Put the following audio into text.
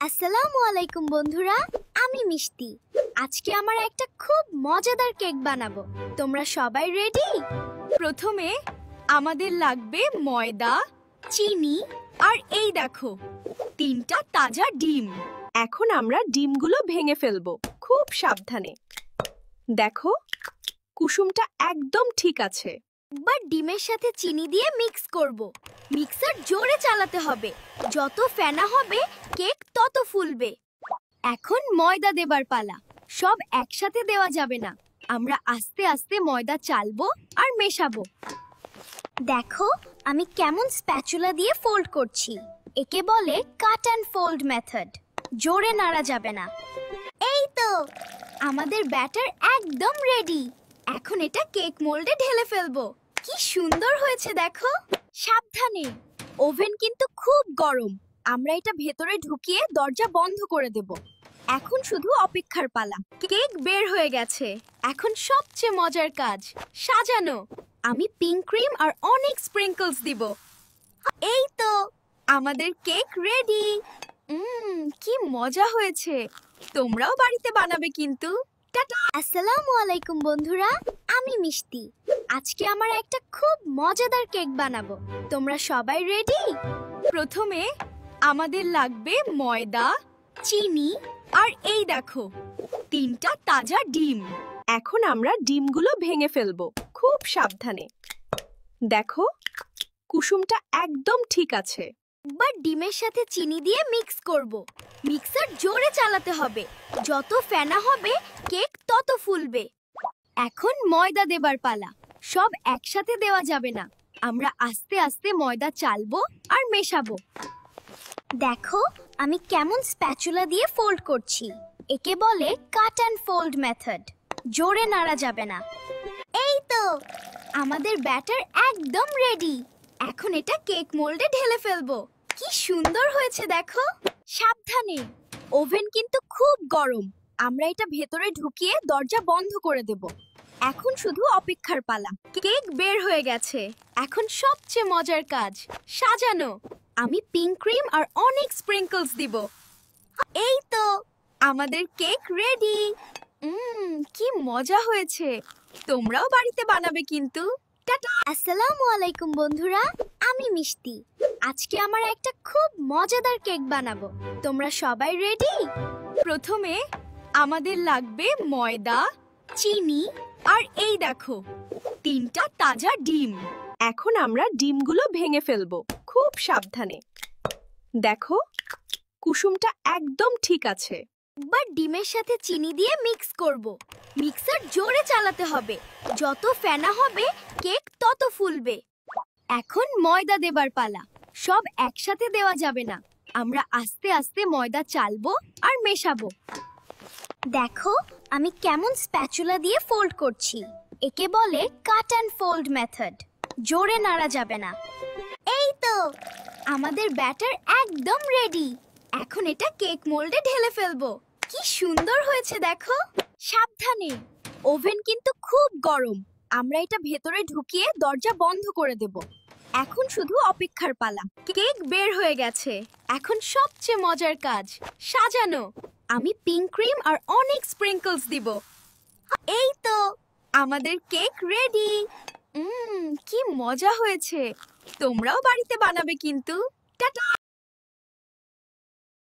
আসসালামু আলাইকুম বন্ধুরা, আমি মিষ্টি। আজকে আমার একটা খুব মজাদার কেক বানাবো। তোমরা সবাই রেডি? প্রথমে আমাদের লাগবে ময়দা, চিনি আর এই দেখো 3টা তাজা ডিম। এখন আমরা ডিমগুলো ভেঙে ফেলবো খুব সাবধানে। দেখো, কুসুমটা একদম ঠিক আছে। একবার ডিমের সাথে চিনি দিয়ে মিক্স করব। মিক্সার জোরে চালাতে হবে। যত ফেনা হবে কেক তত ফুলবে। এখন ময়দা দেবার পালা। সব একসাথে দেওয়া যাবে না। আমরা আস্তে আস্তে ময়দা চালবো আর মেশাবো। দেখো, আমি কেমন স্প্যাচুলা দিয়ে ফোল্ড করছি। একে বলে কাট অ্যান্ড ফোল্ড মেথড। জোরে নাড়া যাবে না। এই তো, আমাদের ব্যাটার একদম রেডি। এখন এটা কেক মোল্ডে ঢেলে ফেলবো। কি সুন্দর হয়েছে দেখো। সাবধানে, ওভেন কিন্তু খুব গরম। আমরা এটা ভেতরে ঢুকিয়ে দরজা বন্ধ করে দেব। এখন শুধু অপেক্ষার পালা। কেক বের হয়ে গেছে। এখন সবচেয়ে মজার কাজ, সাজানো। আমি পিঙ্ক ক্রিম আর অনেক স্প্রিঙ্কলস দিব। এই তো, আমাদের কেক রেডি। কি মজা হয়েছে। তোমরাও বাড়িতে বানাবে কিন্তু। টাটা। আসসালামু আলাইকুম বন্ধুরা, আমি মিষ্টি। আজকে আমার একটা খুব মজাদার কেক বানাবো। তোমরা সবাই রেডি? প্রথমে আমাদের লাগবে ময়দা, চিনি আর এই দেখো 3টা তাজা ডিম। এখন আমরা ডিমগুলো ভেঙে ফেলবো খুব সাবধানে। দেখো, কুসুমটা একদম ঠিক আছে। একবার ডিমের সাথে চিনি দিয়ে মিক্স করব। মিক্সার জোরে চালাতে হবে। যত ফেনা হবে কেক তত ফুলবে। এখন ময়দা দেবার পালা। সব একসাথে দেওয়া যাবে না। আমরা আস্তে আস্তে ময়দা চালবো আর মেশাবো। দেখো, আমি কেমন স্প্যাচুলা দিয়ে ফোল্ড করছি। একে বলে কাট অ্যান্ড ফোল্ড মেথড। জোরে নাড়া যাবে না। এই তো, আমাদের ব্যাটার একদম রেডি। এখন এটা কেক মোল্ডে ঢেলে ফেলবো। কি সুন্দর হয়েছে দেখো। সাবধানে, ওভেন কিন্তু খুব গরম। আমরা এটা ভেতরে ঢুকিয়ে দরজা বন্ধ করে দেব। এখন শুধু অপেক্ষার পালা। কেক বের হয়ে গেছে। এখন সবচেয়ে মজার কাজ, সাজানো। আমি পিঙ্ক ক্রিম আর অনেক স্প্রিঙ্কলস দিব। এই তো, আমাদের কেক রেডি। কি মজা হয়েছে। তোমরাও বাড়িতে বানাবে কিন্তু। টাটা। আসসালামু আলাইকুম বন্ধুরা, আমি মিষ্টি। আজকে আমার একটা খুব মজাদার কেক বানাবো। তোমরা সবাই রেডি? প্রথমে আমাদের লাগবে ময়দা, চিনি আর এই দেখো 3টা তাজা ডিম। এখন আমরা ডিমগুলো ভেঙে ফেলবো খুব সাবধানে। দেখো, কুসুমটা একদম ঠিক আছে। একবার ডিমের সাথে চিনি দিয়ে মিক্স করব। মিক্সার জোরে চালাতে হবে। যত ফেনা হবে কেক তত ফুলবে। এখন ময়দা দেবার পালা। সব একসাথে দেওয়া যাবে না। আমরা আস্তে আস্তে ময়দা চালবো আর মেশাবো। দেখো, আমি কেমন স্প্যাচুলা দিয়ে ফোল্ড করছি। একে বলে কাট অ্যান্ড ফোল্ড মেথড। জোরে নাড়া যাবে না। এই তো, আমাদের ব্যাটার একদম রেডি। এখন এটা কেক মোল্ডে ঢেলে ফেলবো। কি সুন্দর হয়েছে দেখো। সাবধানে, ওভেন কিন্তু খুব গরম। আমরা এটা ভেতরে ঢুকিয়ে দরজা বন্ধ করে দেব। এখন শুধু অপেক্ষার পালা। কেক বের হয়ে গেছে। এখন সবচেয়ে মজার কাজ, সাজানো। আমি পিঙ্ক ক্রিম আর অনেক স্প্রিঙ্কলস দিব। এই তো, আমাদের কেক রেডি। কি মজা হয়েছে। তোমরাও বাড়িতে বানাবে কিন্তু। টাটা।